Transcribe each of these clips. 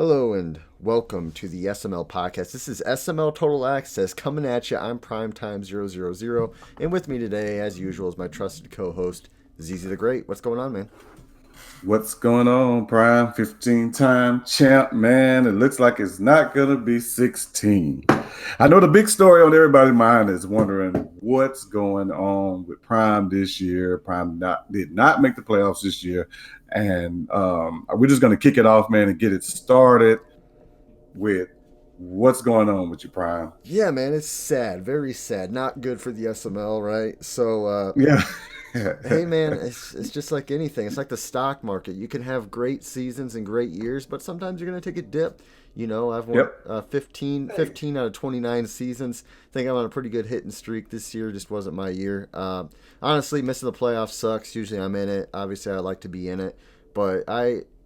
Hello and welcome to the SML podcast. This is SML Total Access coming at you. I'm Primetime000, and with me today, as usual, is my trusted co-host, ZZ the Great. What's going on, man? What's going on, Prime? 15-time champ, man. It looks like it's not going to be 16. I know the big story on everybody's mind is wondering what's going on with Prime this year. Did not make the playoffs this year. And we're just going to kick it off, man, and get it started with what's going on with you, Prime. Yeah, man, it's sad, very sad. Not good for the SML, right? Yeah. Hey, man, it's just like anything. It's like the stock market. You can have great seasons and great years, but sometimes you're going to take a dip. I've won Yep. 15 out of 29 seasons. I think I'm on a pretty good hitting streak. This year just wasn't my year. Honestly, missing the playoffs sucks. Usually I'm in it. Obviously, I like to be in it. But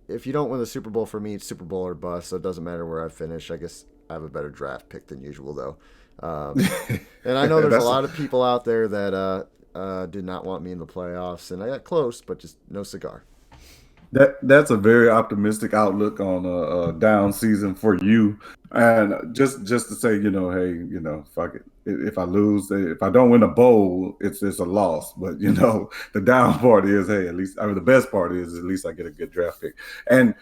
if you don't win the Super Bowl for me, it's Super Bowl or bust. So it doesn't matter where I finish. I guess I have a better draft pick than usual, though. Um, and I know there's a That's lot of people out there that did not want me in the playoffs, and I got close, but just no cigar. that's a very optimistic outlook on a down season for you. And just to say, hey, fuck it. If I lose, if I don't win a bowl, it's a loss. But the down part is, hey, at least the best part is at least I get a good draft pick. And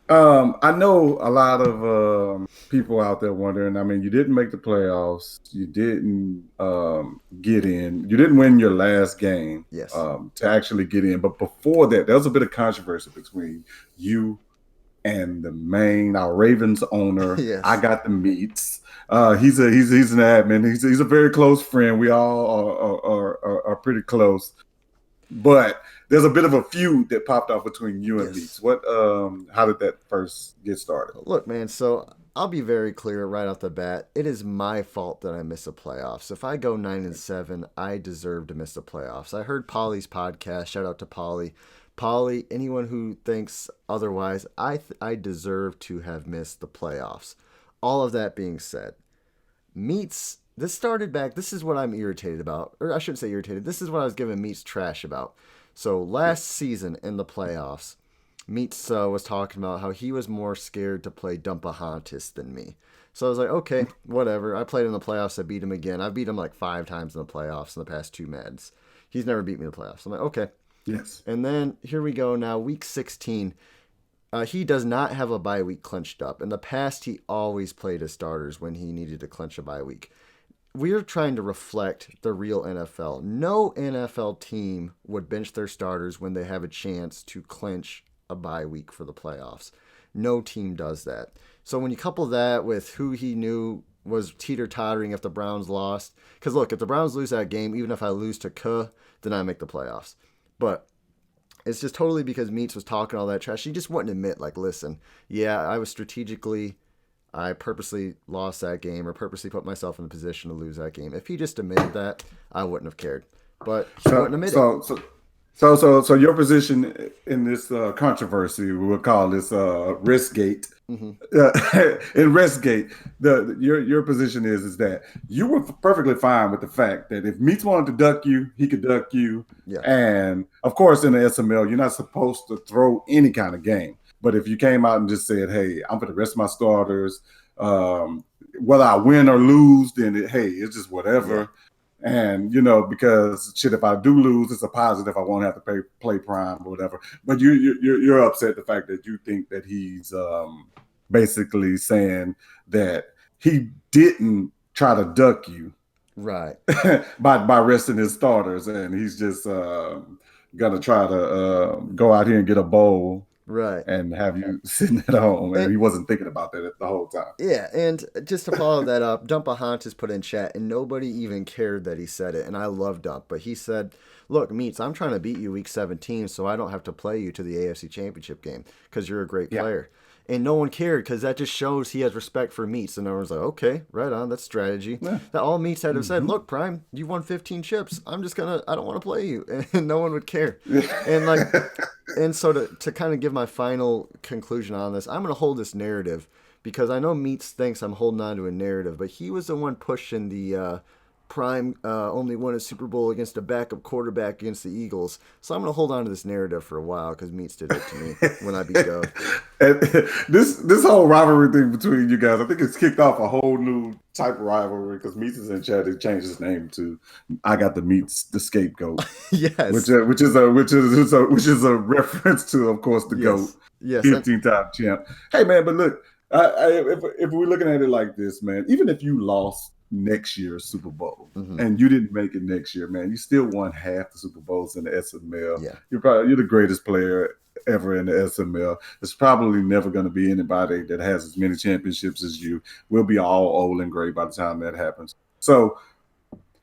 I know a lot of people out there wondering. I mean, you didn't make the playoffs. You didn't get in. You didn't win your last game Yes. to actually get in. But before that, there was a bit of controversy between you and our Ravens owner. I Yes. got the meats. He's an admin. He's a very close friend. We all are pretty close. But there's a bit of a feud that popped off between you and Yes. Meeks. How did that first get started? Look, man, so I'll be very clear right off the bat. It is my fault that I miss the playoffs. If I go 9-7, I deserve to miss the playoffs. I heard Polly's podcast. Shout out to Polly. Polly, anyone who thinks otherwise, I deserve to have missed the playoffs. All of that being said, Meats, this started back. This is what I'm irritated about. Or I shouldn't say irritated. This is what I was giving Meats trash about. So last season in the playoffs, Meats was talking about how he was more scared to play Dumpahontis than me. So I was like, okay, whatever. I played in the playoffs. I beat him again. I beat him like 5 times in the playoffs in the past 2 Mads. He's never beat me in the playoffs. I'm like, okay. Yes. And then here we go now, week 16. He does not have a bye week clinched up. In the past, he always played his starters when he needed to clinch a bye week. We're trying to reflect the real NFL. No NFL team would bench their starters when they have a chance to clinch a bye week for the playoffs. No team does that. So when you couple that with who he knew was teeter tottering if the Browns lost, because look, if the Browns lose that game, even if I lose to K, then I make the playoffs. But it's just totally because Meats was talking all that trash. He just wouldn't admit, like, listen, yeah, I purposely lost that game or purposely put myself in the position to lose that game. If he just admitted that, I wouldn't have cared. But he wouldn't So admit it. so so so your position in this controversy, we'll call this Riskgate. Mm-hmm. In Riskgate, your position is that you were perfectly fine with the fact that if Meats wanted to duck you, he could duck you. Yeah. And of course, in the SML, you're not supposed to throw any kind of game. But if you came out and just said, "Hey, I'm for the rest of my starters," um, whether I win or lose, then hey, it's just Yeah. whatever. And because shit, if I do lose, it's a positive. I won't have to play prime or whatever. But you're upset at the fact that you think that he's basically saying that he didn't try to duck you Right. by resting his starters, and he's just gonna try to go out here and get a bowl Right. and have you sitting at home. And And he wasn't thinking about that the whole time. yeah, and just to follow that up, Dump a Hunt has put in chat, and nobody even cared that he said it. And I love Dump, but he said, "Look, Meats, I'm trying to beat you week 17, so I don't have to play you to the AFC Championship game because you're a great Yeah. player." And no one cared because that just shows he has respect for Meats. And everyone's like, "Okay, right on, that's strategy." Yeah. That all Meats had to have said, Mm-hmm. "Look, Prime, you won 15 chips. I don't want to play you," and no one would care. And like, and so to kind of give my final conclusion on this, I'm going to hold this narrative because I know Meats thinks I'm holding on to a narrative, but he was the one pushing Prime only won a Super Bowl against a backup quarterback against the Eagles. So I'm going to hold on to this narrative for a while because Meats did it to me when I beat Gov. And this whole rivalry thing between you guys, I think it's kicked off a whole new type of rivalry because Meats is in chat. He changed his name to "I got the Meats, the scapegoat," which Yes. which is a reference to, of course, the goat, Yes. Yes. And 15-time champ. Hey man, but look, if we're looking at it like this, man, even if you lost next year's Super Bowl mhm, and you didn't make it next year, man, you still won half the Super Bowls in the SML. yeah. You're the greatest player ever in the SML. There's probably never going to be anybody that has as many championships as you. We'll be all old and gray by the time that happens. So,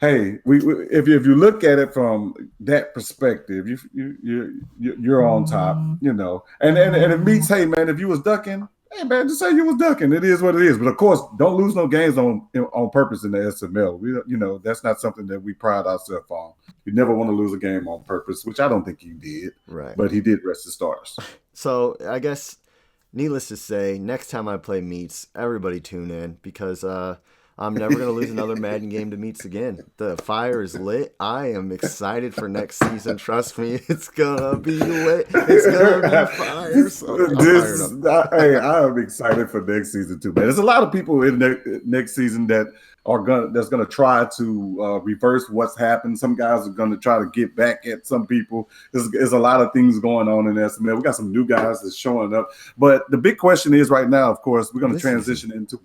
hey, if you look at it from that perspective, you're on top, you know. And it means, hey man, if you was ducking, hey man, just say you was ducking. It is what it is. But of course, don't lose no games on purpose in the SML. That's not something that we pride ourselves on. You never want to lose a game on purpose, which I don't think he did. Right. But he did rest the stars. So I guess, needless to say, next time I play Meats, everybody tune in because I'm never gonna lose another Madden game to Meats again. The fire is lit. I am excited for next season. Trust me, it's gonna be lit. It's gonna be fire. So I'm fired up. Hey, I am excited for next season too, man. There's a lot of people in next season that's gonna try to reverse what's happened. Some guys are gonna try to get back at some people. There's a lot of things going on in SML. We got some new guys that's showing up, but the big question is right now, of course, we're gonna This season, transition into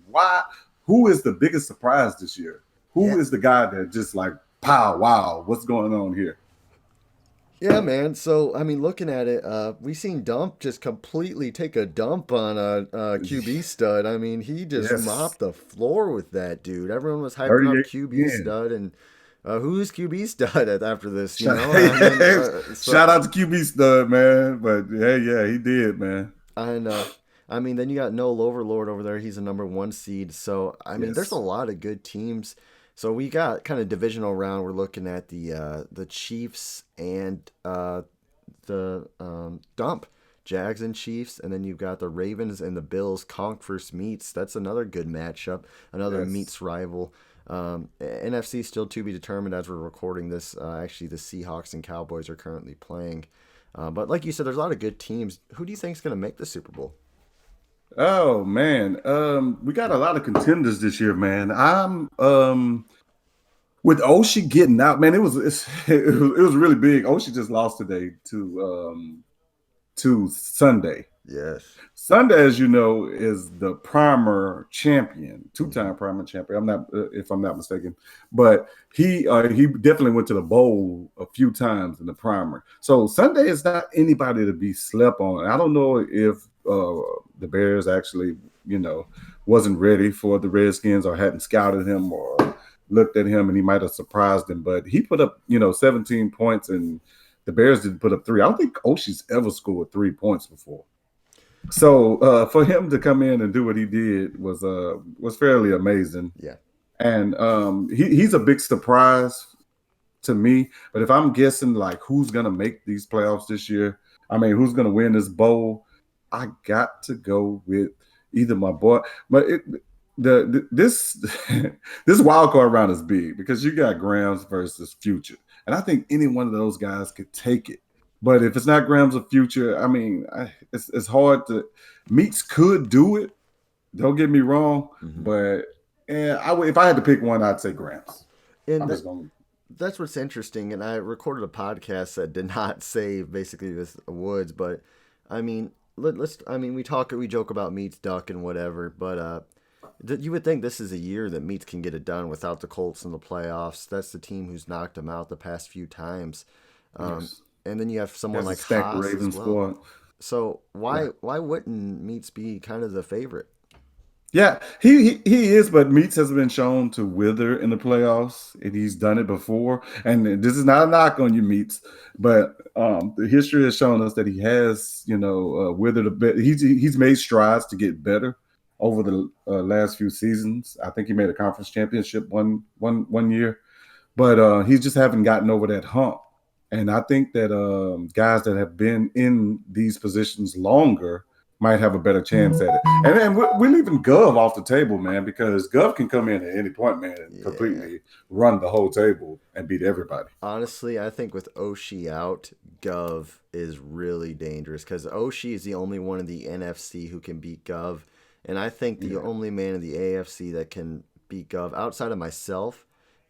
who is the biggest surprise this year? yeah, Who is the guy that just like, pow, wow, what's going on here? yeah, man. So I mean, looking at it, we seen Dump just completely take a dump on a QB stud. I mean, he just Yes, mopped the floor with that dude. Everyone was hyping up 38 QB again. stud, and who's QB stud after this? You know, I mean, Shout out to QB stud, man. But hey, yeah, he did, man. and I mean, then you got Noel Overlord over there. He's a number one seed. So I mean, there's a Yes, lot of good teams. So we got kind of divisional round. We're looking at the Chiefs and the Dump, Jags and Chiefs, and then you've got the Ravens and the Bills. Conk versus Meats. That's another good matchup. Another yes. Meats rival. NFC still to be determined as we're recording this. Actually, the Seahawks and Cowboys are currently playing. But like you said, there's a lot of good teams. Who do you think is going to make the Super Bowl? Oh man, we got a lot of contenders this year, man. I'm with Oshie getting out, man. It was really big. Oshie just lost today to Sunday. Yes. Sunday, as you know, is the primer champion, Hmm. two-time primer champion. I'm not, if I'm not mistaken, but he definitely went to the bowl a few times in the primer. So Sunday is not anybody to be slept on. I don't know if the Bears actually, wasn't ready for the Redskins or hadn't scouted him or looked at him, and he might have surprised him. But he put up, 17 points, and the Bears didn't put up three. I don't think Oshie's ever scored 3 points before. So for him to come in and do what he did was fairly amazing, Yeah. and he's a big surprise to me. But if I'm guessing like who's gonna make these playoffs this year, I mean who's gonna win this bowl, I got to go with either my boy, but this this wild card round is big because you got Grams versus Future, and I think any one of those guys could take it. But if it's not Grams or Future, I mean, it's hard to. Meats could do it. Don't get me wrong, Hmm. but if I had to pick one, I'd say Grams. And I'm just going. that's what's interesting. And I recorded a podcast that did not say basically this Woods, but I mean, let's. I mean, we joke about Meats duck and whatever, but you would think this is a year that Meats can get it done without the Colts in the playoffs. That's the team who's knocked him out the past few times. Um, Yes, and then you have he someone has a like stacked Haas as Ravens well. squad. So Yeah. why wouldn't Meats be kind of the favorite? Yeah, he is, but Meats has been shown to wither in the playoffs, and he's done it before. And this is not a knock on you, Meats, but the history has shown us that he has, withered a bit. He's made strides to get better over the last few seasons. I think he made a conference championship one year, but he just haven't gotten over that hump. And I think that guys that have been in these positions longer might have a better chance at it. And then we're leaving Gov off the table, man, because Gov can come in at any point, man, and Yeah. completely run the whole table and beat everybody. Honestly, I think with Oshi out, Gov is really dangerous because Oshi is the only one in the NFC who can beat Gov. And I think the Yeah, only man in the AFC that can beat Gov outside of myself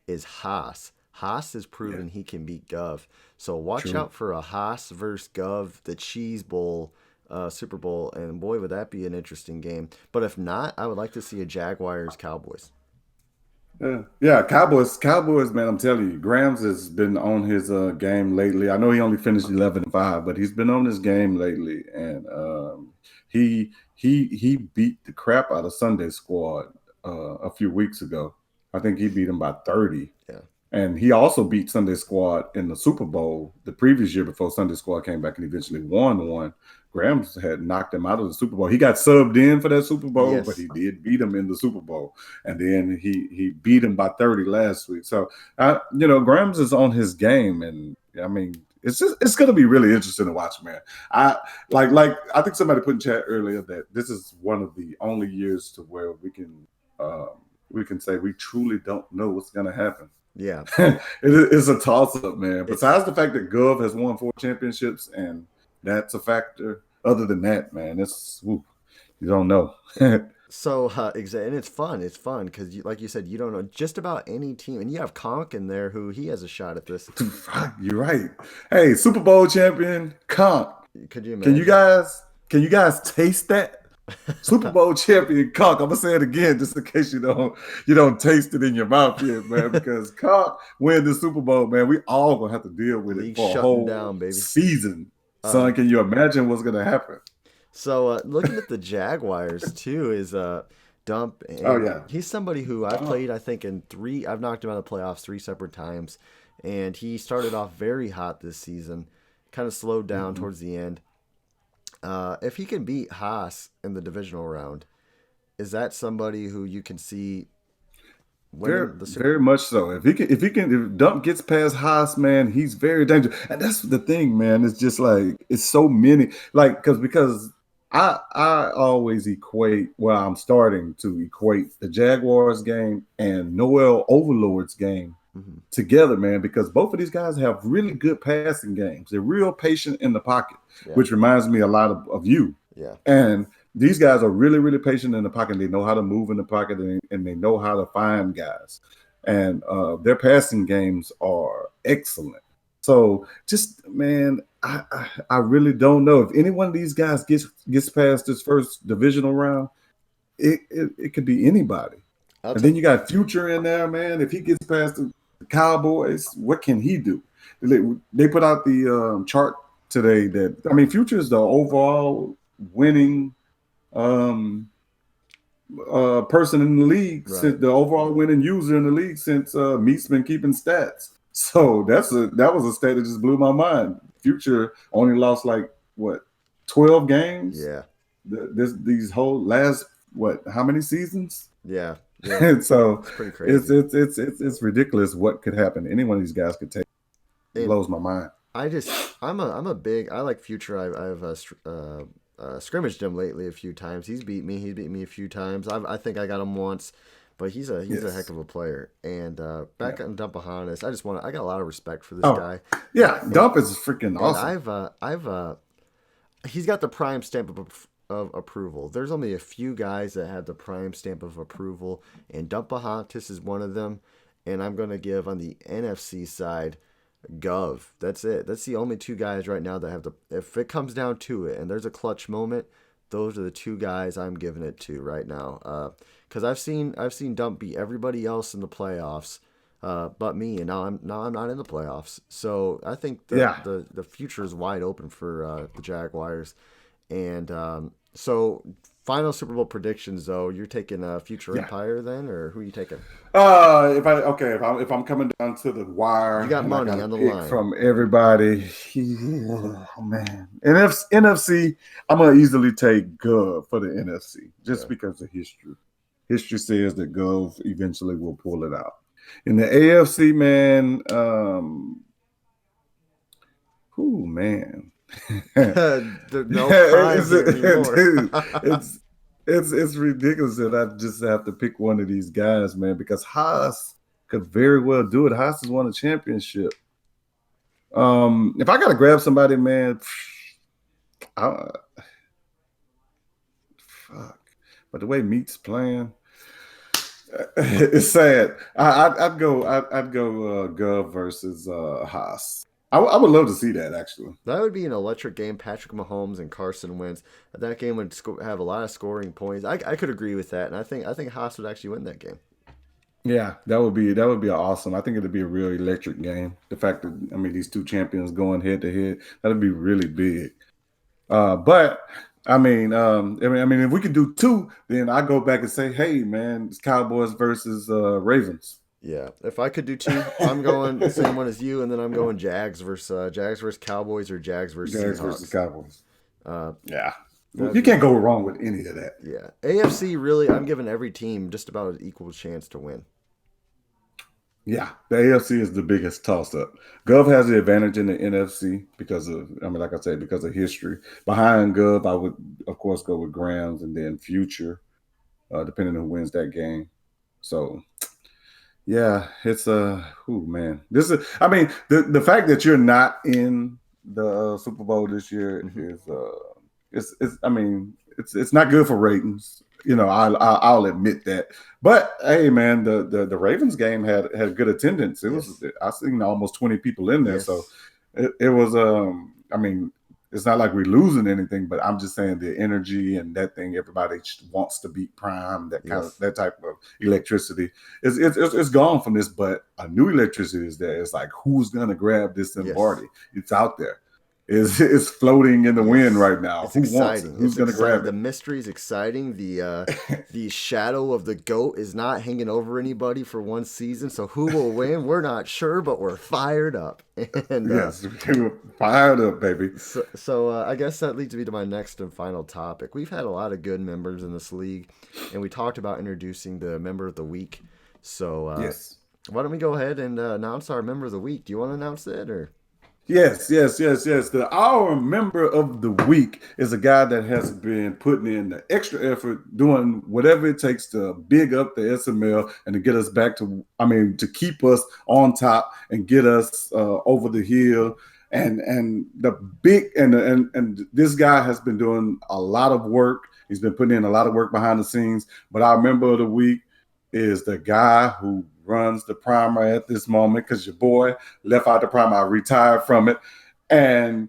is Haas. Haas has yeah, proven he can beat Gov. So watch true. out for a Haas versus Gov, the Cheese Bowl, Super Bowl. And boy, would that be an interesting game. But if not, I would like to see a Jaguars Cowboys. Yeah, Cowboys, man. I'm telling you, Grams has been on his game lately. I know he only finished 11-5, but he's been on his game lately, and he beat the crap out of Sunday Squad a few weeks ago. I think he beat him by 30. Yeah. And he also beat Sunday Squad in the Super Bowl the previous year before Sunday Squad came back and eventually won one. Grams had knocked him out of the Super Bowl. He got subbed in for that Super Bowl, but Yes. he did beat him in the Super Bowl. And then he beat him by 30 last week. So Grams is on his game, and I mean it's going to be really interesting to watch, man. I think somebody put in chat earlier that this is one of the only years to where we can say we truly don't know what's going to happen. Yeah. It's a toss up, man. It's Besides the fact that Gov has won 4 championships, and that's a factor. Other than that, man, you don't know. So, and it's fun. It's fun because, like you said, you don't know just about any team, and you have Conk in there who he has a shot at this. You're right. Hey, Super Bowl champion, Conk. Could you Can you imagine? guys can you guys taste that? Super Bowl champion Conk. I'm gonna say it again just in case you don't taste it in your mouth yet, man. Because Conk win the Super Bowl, man. We all gonna have to deal with it League for a shutting whole down, baby. season. Uh, Son, can you imagine what's gonna happen? so, looking at the Jaguars too is Dump, Oh and yeah. he's somebody who I've Uh, played. I think in three, I've knocked him out of the playoffs 3 separate times, and he started off very hot this season, kind of slowed down mhm. towards the end. If he can beat Haas in the divisional round, is that somebody who you can see Very, winning the Super? very much so. If Dump gets past Haas, man, he's very dangerous. And that's the thing, man. It's just like it's so many, like because I always equate. Well, I'm starting to equate the Jaguars game and Noel Overlord's game Hmm. together, man, because both of these guys have really good passing games. They're real patient in the pocket, Yeah, which reminds me a lot of you. yeah. And these guys are really, really patient in the pocket. They know how to move in the pocket, and they know how to find guys. And their passing games are excellent. So just man, I really don't know if any one of these guys gets past this first divisional round. It could be anybody. I'll And tell. then you got Future in there, man. If he gets past the Cowboys, what can he do? They put out the chart today that I mean, Future is the overall winning um, person in the league Right. since the overall winning user in the league since Meat's been keeping stats. So that was a stat that just blew my mind. Future only lost like what 12 games. Yeah. These whole last what how many seasons? Yeah. Yeah. And so It's pretty it's crazy. it's it's it's it's ridiculous what could happen. Any one of these guys could take. It And blows my mind. I'm a big. I like Future. I've scrimmaged him lately a few times. He's beat me. He's beat me a few times. I think I got him once, but he's a heck Yes. of a player. And back Yeah. on Dumpahanis, I got a lot of respect for this Oh, guy, yeah. and Dump is freaking and awesome. I've he's got the prime stamp of approval. There's only a few guys that have the prime stamp of approval, and Dumpahantis is one of them. And I'm gonna give on the NFC side Gov. That's it. That's the only two guys right now that have the. If it comes down to it, and there's a clutch moment, those are the two guys I'm giving it to right now. Because I've seen Dump beat everybody else in the playoffs, but me, and now I'm not in the playoffs. So I think the Yeah. the the future is wide open for the Jaguars, and so final Super Bowl predictions though. You're taking Future Yeah. Empire then, or who are you taking? If I'm coming down to the You wire got and I money got to on the pick line. from everybody, oh man, NFC, I'm gonna easily take Gov for the NFC just Okay. because of history. History says that Gov eventually will pull it out. In the AFC, man, man, There's no prime here anymore. Dude, it's it's ridiculous that I just have to pick one of these guys, man, because Haas could very well do it. Haas has won a championship. If I gotta grab somebody, man, I, fuck. But the way Meat's playing, it's sad. I'd go Gov versus Haas. I would love to see that actually. That would be an electric game. Patrick Mahomes and Carson Wentz. That game would have a lot of scoring points. I could agree with that, and I think Haas would actually win that game. Yeah, that would be awesome. I think it'd be a real electric game. The fact that I mean these two champions going head to head, that'd be really big. But I mean, if we could do two, then I go back and say, hey, man, it's Cowboys versus Ravens. Yeah, if I could do two, I'm going the same one as you, and then I'm going Jags versus Cowboys or Jags versus Jags versus Seahawks. Cowboys. Uh, Yeah, that'd you be can't go wrong with any of that. yeah. AFC really, I'm giving every team just about an equal chance to win. Yeah, the AFC is the biggest toss up. Gov has the advantage in the NFC because of, I mean, like I said, because of history. Behind Gov, I would, of course, go with Grams and then Future, depending on who wins that game. So, yeah, it's who man. This is, I mean, the fact that you're not in the Super Bowl this year Hmm. is, it's, I mean, it's not good for ratings. You know, I'll admit that. But hey, man, the Ravens game had good attendance. It was Yes, I seen almost 20 people in there, so yes, it was I mean, it's not like we're losing anything, but I'm just saying the energy and that thing. Everybody wants to beat prime. That kind of yes, that type of electricity it's gone from this. But a new electricity is there. It's like who's gonna grab this yes. Lombardi? It's out there. It's floating in the wind Yes. right now. It's Who wants it? exciting. Who's It's gonna exciting. grab The it? mystery is exciting. The shadow of the goat is not hanging over anybody for one season. So who will win? We're not sure, but we're fired up. And Yes, we were fired up, baby. so I guess that leads me to my next and final topic. We've had a lot of good members in this league, and we talked about introducing the member of the week. So Yes. why don't we go ahead and announce our member of the week? Do you want to announce it or? Yes. Our member of the week is a guy that has been putting in the extra effort, doing whatever it takes to big up the SML and to get us back to, I mean, to keep us on top and get us over the hill. And the big and this guy has been doing a lot of work. He's been putting in a lot of work behind the scenes. But our member of the week is the guy who runs the primer at this moment because your boy left out the primer. I retired from it. And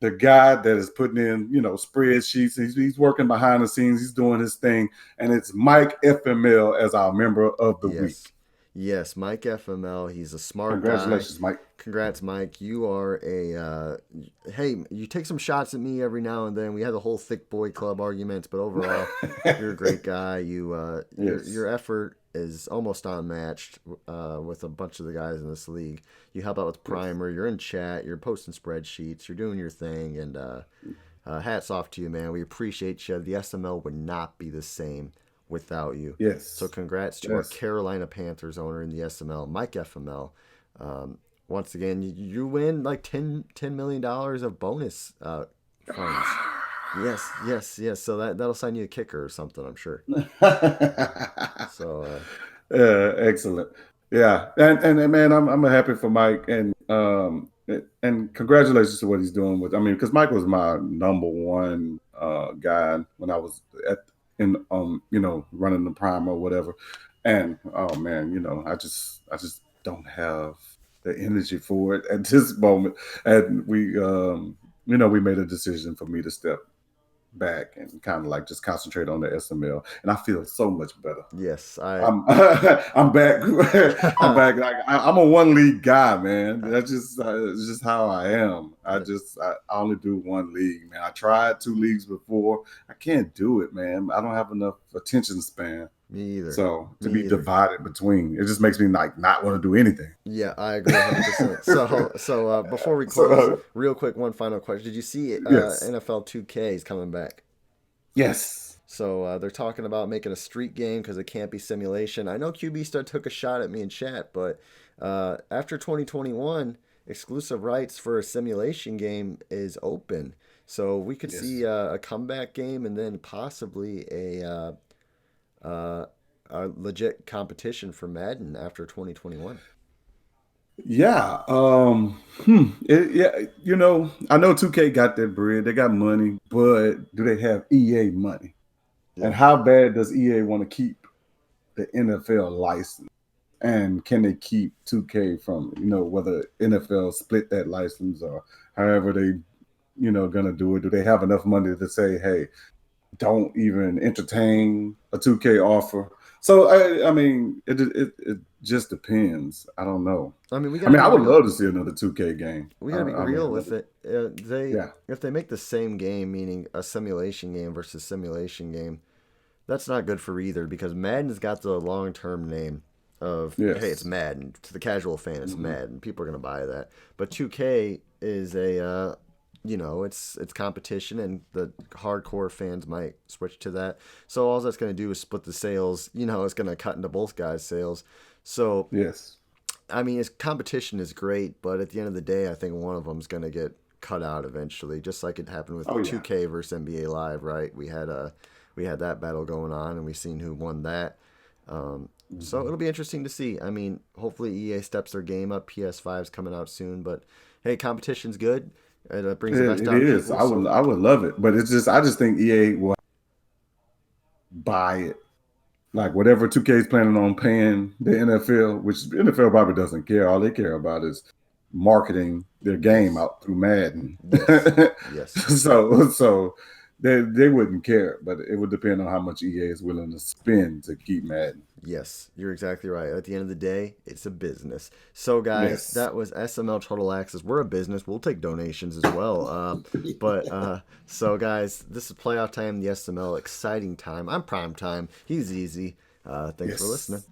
the guy that is putting in, you know, spreadsheets, he's working behind the scenes, he's doing his thing. And it's Mike FML as our member of the Yes. week. Yes, Mike FML. He's a smart guy. Congratulations, Mike. Congrats, Mike. You are hey, you take some shots at me every now and then. We had the whole thick boy club arguments, but overall, you're a great guy. Your Yes. effort is almost unmatched with a bunch of the guys in this league. You help out with Yes. Primer. You're in chat. You're posting spreadsheets. You're doing your thing, and hats off to you, man. We appreciate you. The SML would not be the same without you. So Yes. congrats to our Yes. Carolina Panthers owner in the SML, Mike FML. Um, Once again, you win like $10 million of bonus funds. Yes. So that'll sign you a kicker or something, I'm sure. So Excellent. Yeah, and man, I'm happy for Mike, and congratulations to what he's doing with. I mean, because Mike was my number one guy when I was at in you know, running the prime or whatever, and oh man, you know, I just don't have the energy for it at this moment, and you know, we made a decision for me to step back and kind of like just concentrate on the SML, and I feel so much better. yes, I I'm I'm back. I'm back. Like I'm a one league guy, man. That's just it's just how I am. I only do one league, man. I tried two leagues before. I can't do it, man. I don't have enough attention span. me either. So to Me be either. divided between, it just makes me like not want to do anything. Yeah, I agree 100%. So before we close, So real quick, one final question. Did you see yes, NFL 2K is coming back? yes, So they're talking about making a street game because it can't be simulation. I know QB Star took a shot at me in chat, but after 2021, exclusive rights for a simulation game is open. So we could see Yes. a comeback game and then possibly a legit competition for Madden after 2021. Yeah. Yeah. I know 2K got that bread. They got money, but do they have EA money? Yeah. And how bad does EA want to keep the NFL license? And can they keep 2K from, whether NFL split that license or however they, gonna do it? Do they have enough money to say, hey, don't even entertain a 2K offer? So I mean, it just depends. I don't know. I mean, we I got to mean, I be would real. love to see another 2K game. We got to be I mean, real with it. They yeah, if they make the same game, meaning a simulation game versus simulation game, that's not good for either because Madden's got the long term name of hey, it's yes, Madden. To the casual fan, it's hmm Madden. People are gonna buy that. But 2K is a it's competition, and the hardcore fans might switch to that. So all that's gonna do is split the sales. It's gonna cut into both guys' sales. So yes, I mean, it's competition is great, but at the end of the day, I think one of them's gonna get cut out eventually, just like it happened with oh yeah, 2K versus NBA Live, right? We had that battle going on, and we seen who won that. So hmm it'll be interesting to see. I mean, hopefully EA steps their game up. PS5's coming out soon, but hey, competition's good. It brings the best it out of is. people. So I would love it, but I just think EA will buy it. Like whatever 2K is planning on paying the NFL, which the NFL probably doesn't care. All they care about is marketing their game yes, out through Madden. yes, yes. So they wouldn't care, but it would depend on how much EA is willing to spend to keep Madden. Yes, you're exactly right. At the end of the day, it's a business. So, guys, Yes. that was SML Total Access. We're a business. We'll take donations as well. So, guys, this is playoff time, the SML. Exciting time. I'm prime time. He's easy. Thanks for Yes. listening.